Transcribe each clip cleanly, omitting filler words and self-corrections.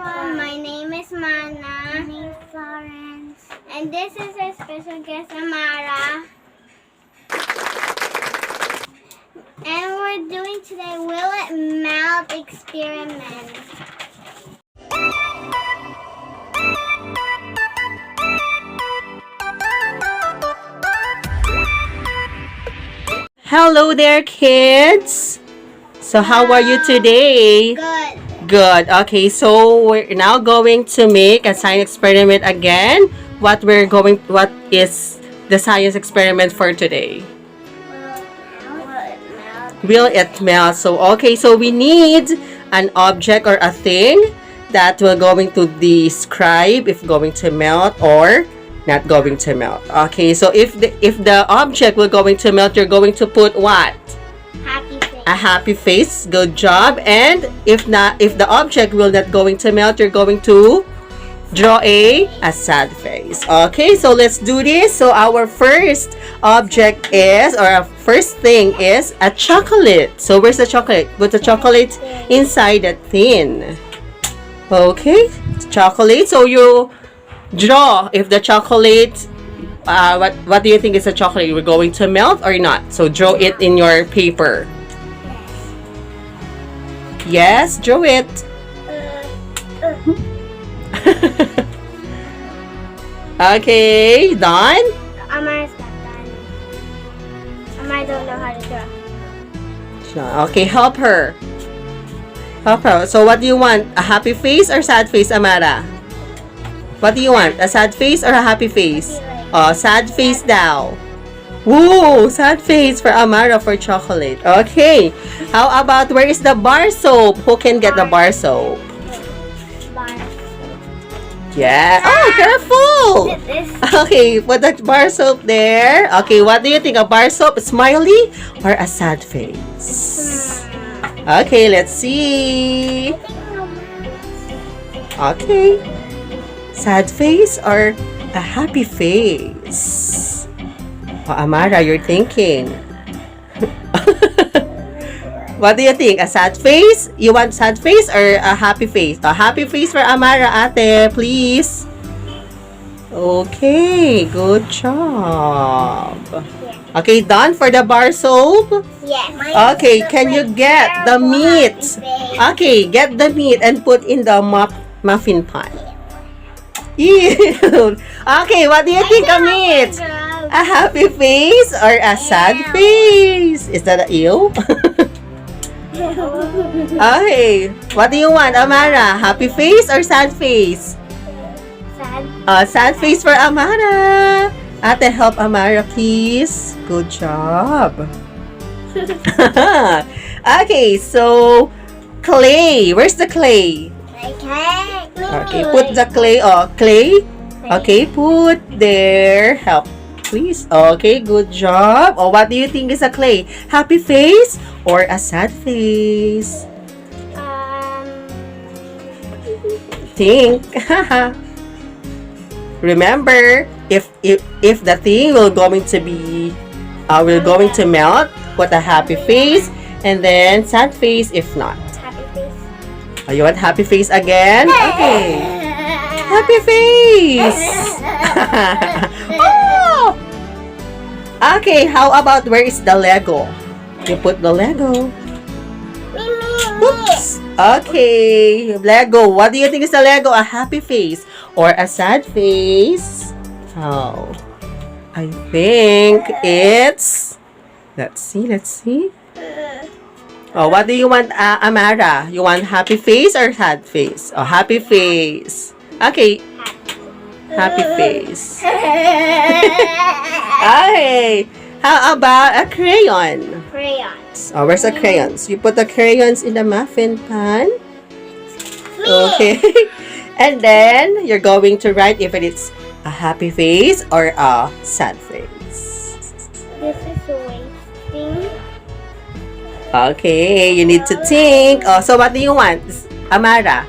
everyone. My name is Mana. My name is Florence. And this is our special guest, Amara. And we're doing today Will It Melt experiment. Hello there, kids. So how are you today? Good. Good. Okay, so we're now going to make a science experiment again. What is the science experiment for today? Will it melt? So okay, so we need an object or a thing that we're going to describe if going to melt or not going to melt. Okay, so if the object will going to melt, you're going to put what? Happy face. A happy face. Good job. And if the object will not going to melt, you're going to draw a sad face. Okay, so let's do this. So our first object is, or our first thing is a chocolate. So where's the chocolate? Put the chocolate inside the tin. Okay, chocolate. So you draw if the chocolate, what do you think is a chocolate? We're going to melt or not? So draw it in your paper. Yes, draw it. Okay, done? Amara's not done. Amara don't know how to draw. Okay, help her. Help her. So what do you want? A happy face or sad face, Amara? What do you want? A sad face or a happy face? Oh, sad face now. Woo! Sad face for Amara for chocolate. Okay. How about, where is the bar soap? Who can get the bar soap? Yeah. Oh, careful! Okay, put the bar soap there. Okay, what do you think? A bar soap, a smiley, or a sad face? Okay, let's see. Okay. Sad face or a happy face? Oh, Amara, you're thinking. What do you think? A sad face? You want sad face or a happy face? A happy face for Amara, ate, please. Okay, good job. Okay, done for the bar soap? Yes. Okay, can you get the meat? Okay, get the meat and put in the muffin pan. Ew. Okay, what do you think of meat? A happy face or a sad face? Is that a ew? Okay, what do you want, Amara? Happy face or sad face? Sad. Sad face for Amara. Ate, help Amara, please. Good job. Okay, so clay. Where's the clay? Okay, put the clay. Oh, clay. Okay, put there. Help, please. Okay, good job. Oh, what do you think is a clay? Happy face or a sad face? Think. Remember, if the thing will going to melt, put a happy face and then sad face if not. Happy face. Oh, you want happy face again? Okay. Happy face. Oh! Okay, how about, where is the Lego? You put the Lego. Oops. Okay, Lego. What do you think is a Lego? A happy face or a sad face? Oh, I think it's, let's see. Oh, what do you want, Amara? You want happy face or sad face? Oh, happy face. Okay. Happy face. Okay. How about a crayon? Crayons. Oh, where's the crayons? You put the crayons in the muffin pan. Okay. And then you're going to write if it's a happy face or a sad face. This is wasting. Okay, you need to think. Oh, so what do you want, Amara?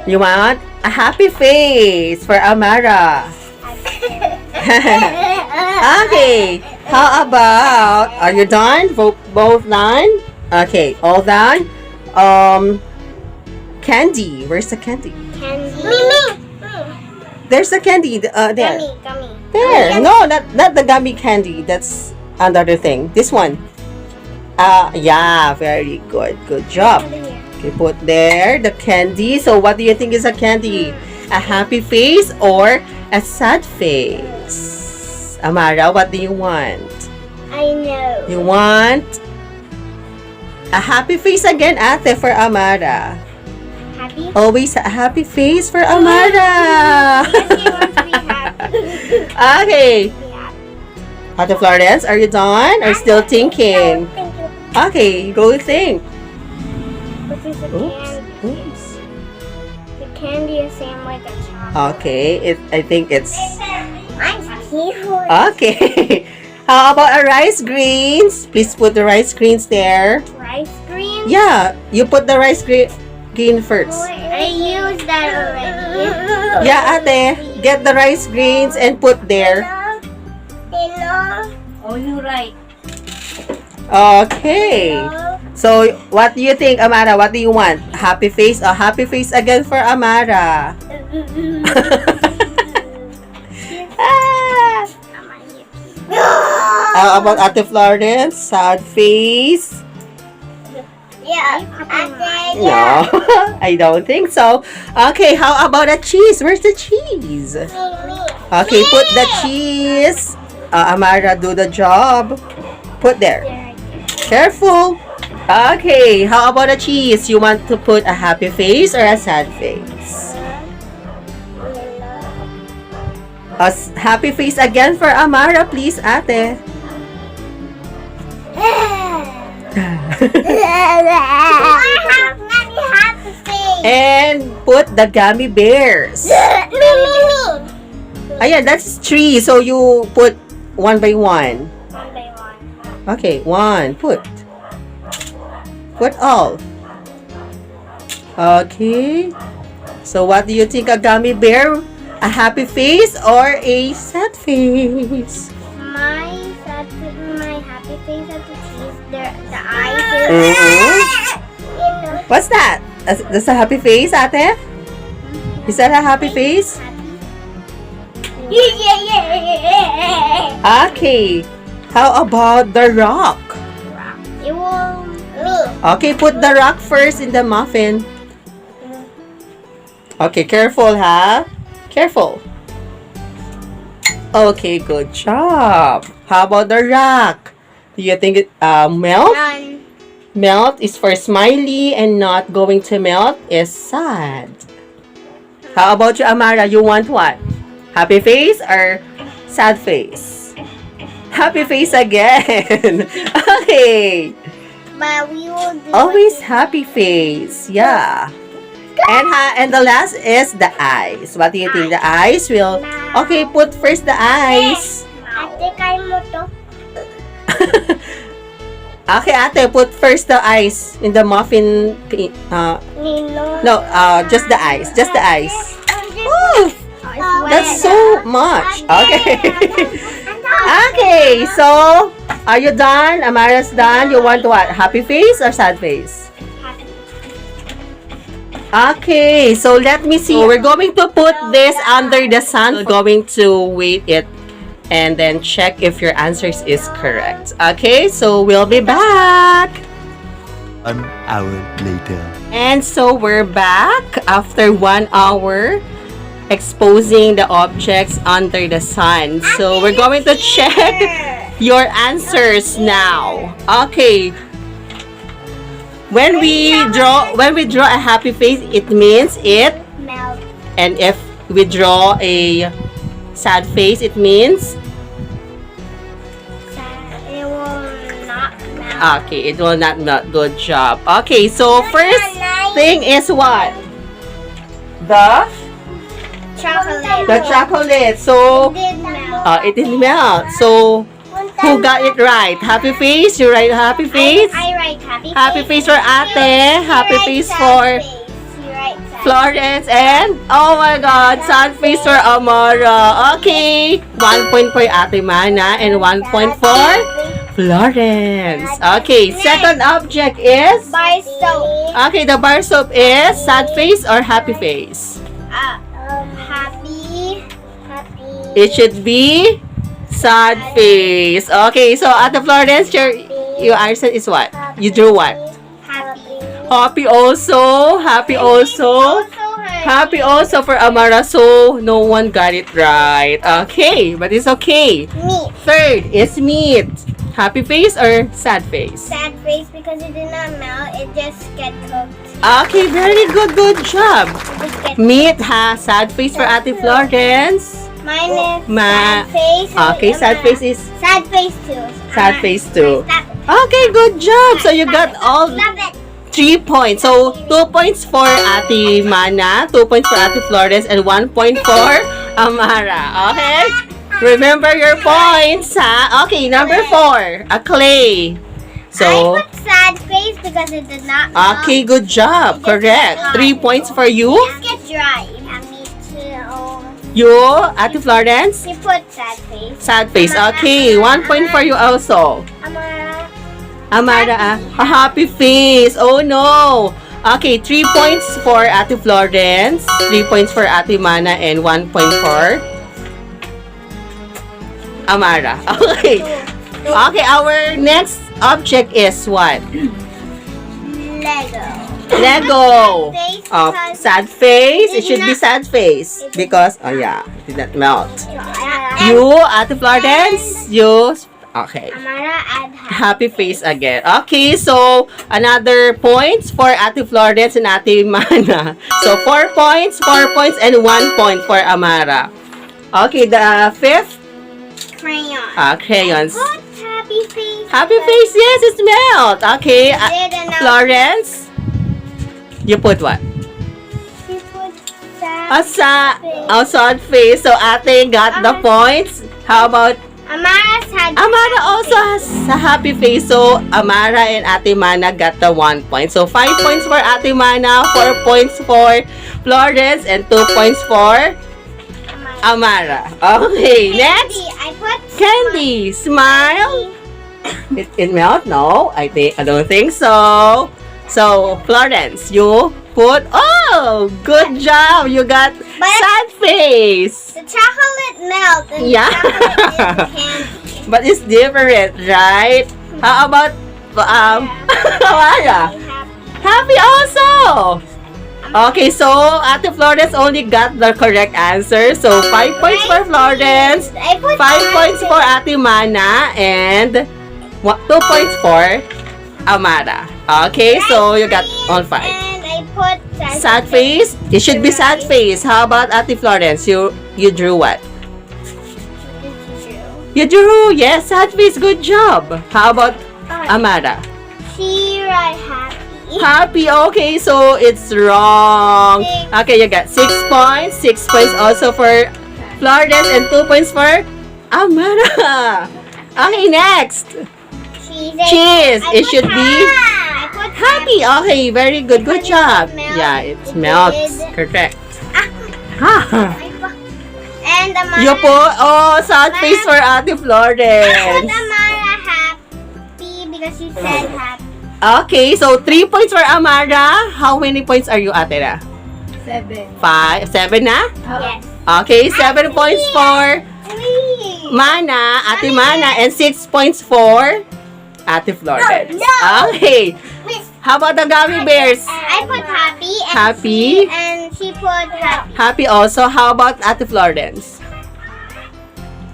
You want a happy face for Amara. Okay, how about, are you done? Both done? Okay, all done. Candy. Where's the candy? Me. There's a candy. There. Gummy. There. No, not the gummy candy. That's another thing. This one. Yeah, very good. Good job. Okay, put there the candy. So what do you think is a candy? A happy face or a sad face? Amara, what do you want? I know. You want a happy face again, ate, for Amara. Happy? Always a happy face for Amara. Yes, he wants to be happy. Okay. Yeah. Ate Florence, are you done or still thinking? Thank you. Okay, go think. This is a Oops. candy. Oops. The candy is same like a chocolate. Okay, I think it's Mine's cute. okay. How about a rice greens? Please put the rice greens there. Rice cream? Yeah, you put the rice green first. I used that already. Yeah, ate, get the rice greens and put there. Oh, you're right. Okay. So, what do you think, Amara? What do you want? Happy face? A happy face again for Amara. Ah. How about Ate Florence? Sad face? Yeah. No, I don't think so. Okay, how about a cheese? Where's the cheese? Okay, put the cheese. Amara, do the job. Put there. Careful. Okay, how about a cheese? You want to put a happy face or a sad face? Happy face again for Amara, please, ate. And put the gummy bears. Ayan, that's 3. So you put one by one. One by one. Okay, 1. Put all. Okay. So what do you think, a gummy bear? A happy face or a sad face? My happy face has the cheese. The eyes. Mhm. What's that? That's a happy face, ate? Is that a happy face? Yeah. Okay. How about the rock? It will me. Okay, put the rock first in the muffin. Okay, careful, ha? Careful. Okay, good job. How about the rock? Do you think it melt? Done. Melt is for smiley and not going to melt is sad. How about you, Amara? You want what? Happy face or sad face? Happy face again. Okay. But we will do Always happy face. Yeah. And the last is the eyes. What do you think? The eyes will... Okay, put first the eyes. Ate, kain mo to. Okay, ate, put first the eyes in the muffin. Nino. No, just the eyes. Just the eyes. Woo! That's so much. Okay. Okay, so are you done? Amara's done. You want what? Happy face or sad face? Okay, so let me see. So we're going to put this under the sun. We're going to wait it and then check if your answers is correct. Okay, so we'll be back. 1 hour later. And so we're back after 1 hour exposing the objects under the sun. So we're going to check your answers now. Okay. When we draw a happy face, it means it, Melt. and if we draw a sad face, it means It will not melt. okay, it will not melt. Good job. Okay, so first thing is what? The Chocolate. chocolate. So Did melt. it didn't melt. So who got it right? Happy face? You write happy face? I write happy face. Happy face for ate. Happy face sad for face. You write sad Florence. And, oh my God, sad face for Amara. Okay. 1 point for Ate Mana and 1 point for Florence. Okay, second object is? Bar soap. Okay, the bar soap is sad face or happy face? Happy. It should be sad face. Okay, so Ate Florence, your answer is what? You drew what? Happy. Happy also. Happy also. Happy also for Amara. So, no one got it right. Okay, but it's okay. Meat. Third is meat. Happy face or sad face? Sad face because it did not melt. It just get cooked. Okay, very good. Good job. Just get Meat ha. Sad face for Ate Florence. Mine is Ma- sad face. Okay, sad face is Sad face too. sad face too. Stop it. Okay, good job. So you got all Stop it. 3 points. So 2 points for Ate Mana, 2 points for Ate Florence, and 1 point for Amara. Okay? Remember your points, ha? Okay, number 4, a clay. So, I put sad face because it did not melt. okay, good job. Correct. 3 points for you. Just get dry. Me too. You, Ate Florence, You put sad face. sad face. Okay, 1 point for you also. Amara, a happy face. Oh no. Okay, 3 points for Ate Florence, 3 points for Ate Mana, and 1 point for Amara. Okay. Okay, our next object is what? Lego. Lego. Face Oh, because- sad face. It It should be did sad face because, oh yeah, it did not melt. And You, Ate Florence, you, okay. Amara add Happy face again. Okay, so another points for Ate Florence and Ate Mana. So 4 points, and 1 point for Amara. Okay, the 5th, crayon. crayons. Put happy face. Happy face, yes, it's melt. Okay, Did enough. Florence, you put what? She put sad. Sad face. So Ate got the points. How about Amara's had Amara also has a happy face. So, Amara and Ate Mana got the 1 point. So, 5 points for Ate Mana, 4 points for Florence, and 2 points for Amara. Okay, next. I put Candy. Smile. It melt? No, I don't think so. So, Florence, you put, oh, good job. You got sad face. The chocolate melt and Yeah. the chocolate is candy. But it's different, right? How about Amara? Happy also. Okay, so Ate Florence only got the correct answer. So 5 points for Florence, I put 5 points for Ate Mana, and 2 points for Amara. Okay, so you got all 5. And I put Sad face. It should be sad face. How about Ate Florence? You drew what? You drew, yes, sad face. Good job. How about Amara? She write happy. Happy. Okay, so it's wrong. Okay, you got 6 points. 6 points also for Florence and 2 points for Amara. Okay, next. Cheese. It should be I put happy. Okay, very good. Good job. Yeah, it melts. Correct. Ha. And Amara. You put, oh, sad face for Ate I put Florence. Amara happy because she said happy. Okay, so 3 points for Amara. How many points are you, Ate Ra? 7. 7 na? Yes. Okay, 7 points for Mana, Ate Mana, and 6 points for Ate Florence. No. Okay, how about the gummy bears? I put happy. And Happy. And she put happy. Happy also. How about Ate Florence?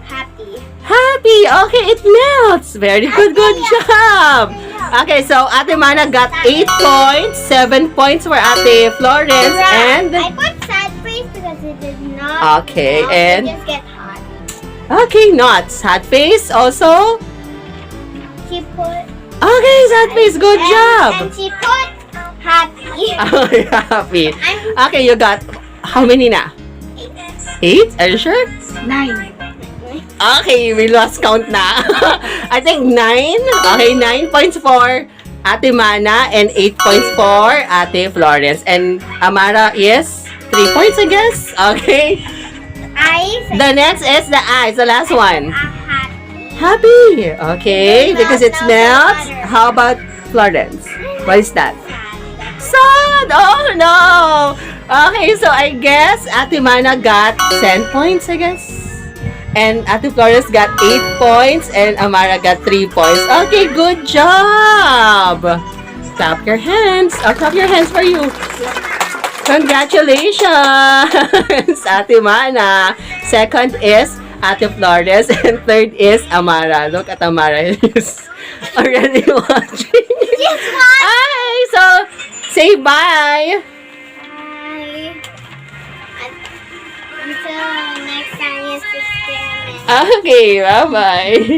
Happy. Happy. Okay, it melts. Very good. Good job. Okay, so Ate Mana got 8 points, 7 points for Ate Florence, and I put sad face because it did not. okay, melt, and it just get hot. okay, not sad face also. She put. Okay, sad face. Good And job. she put happy. Okay, happy. I'm Okay, you got how many na? 8? Are you sure? 9. Okay, we lost count na. I think 9. Okay, 9 points for Ate Mana and 8 points for Ate Florence. And Amara is 3 points, I guess. Okay. Eyes. The next is the eyes, the last one. Happy. Happy. Okay, because it's melt. How about Florence? What is that? Sad. Sad. God! Oh, no! Okay, so I guess Ate Mana got 10 points, I guess. And Ate Flores got 8 points. And Amara got 3 points. Okay, good job! Clap your hands. I'll clap your hands for you. Congratulations, Ate Mana. Second is Ate Flores. And third is Amara. Look at Amara. She's already watching. Yes, what? Hi! So, say bye. Bye. Until next time, you subscribe. Okay, bye-bye.